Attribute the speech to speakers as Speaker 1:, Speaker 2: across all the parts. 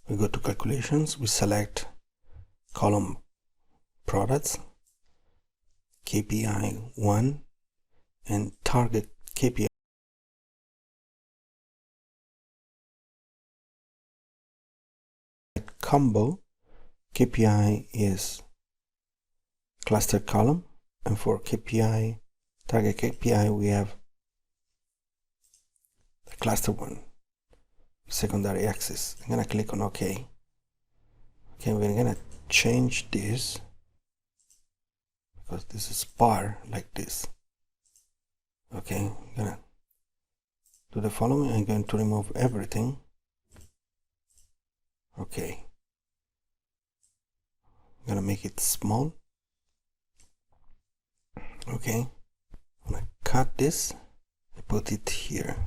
Speaker 1: We go to calculations, we select column products, KPI 1 and target KPI combo. KPI is cluster column, and for KPI, target KPI, we have the cluster one, secondary axis. I'm gonna click on OK. Okay, we're gonna change this because this is bar like this. Okay, I'm gonna do the following. I'm going to remove everything. Okay, I'm gonna make it small. Okay, I'm gonna cut this and put it here.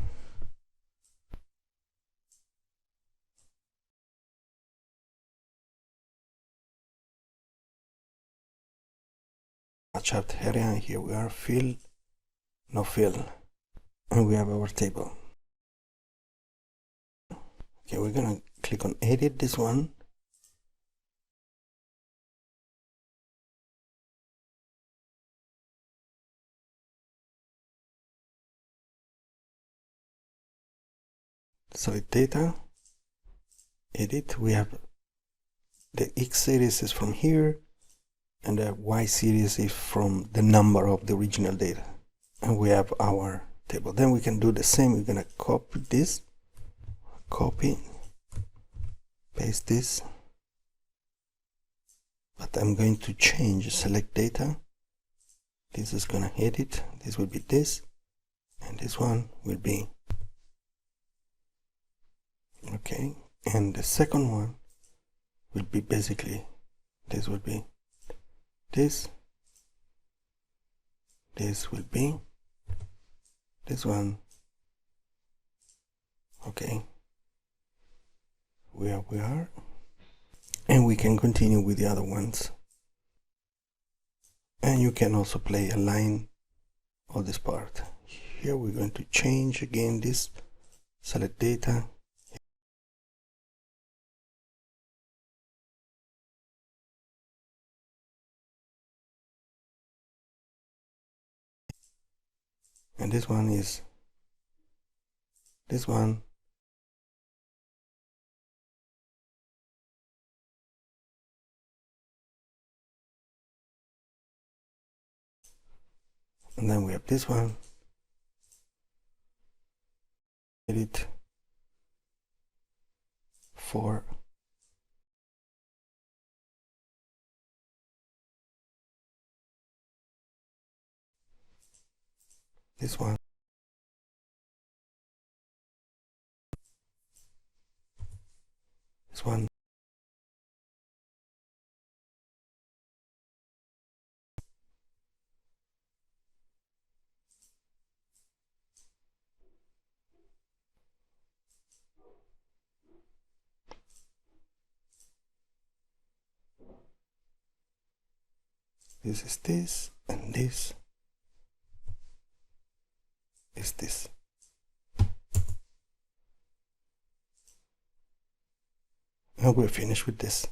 Speaker 1: Chart area, and here we are, fill, no fill, and we have our table. Okay, we're gonna click on edit this one. Select data, edit. We have the X series is from here, and the Y series is from the number of the original data, and we have our table. Then we can do the same. We're gonna copy this, copy, paste this, but I'm going to change select data. This is gonna edit. This will be this, and this one will be okay, and the second one will be basically this will be this will be this one. Okay, where we are, and we can continue with the other ones, and you can also play a line of this part. Here we're going to change again this, select data, and this one is this one, and then we have this one, edit for this one, this one, this is this, and this is this. And we're finished with this.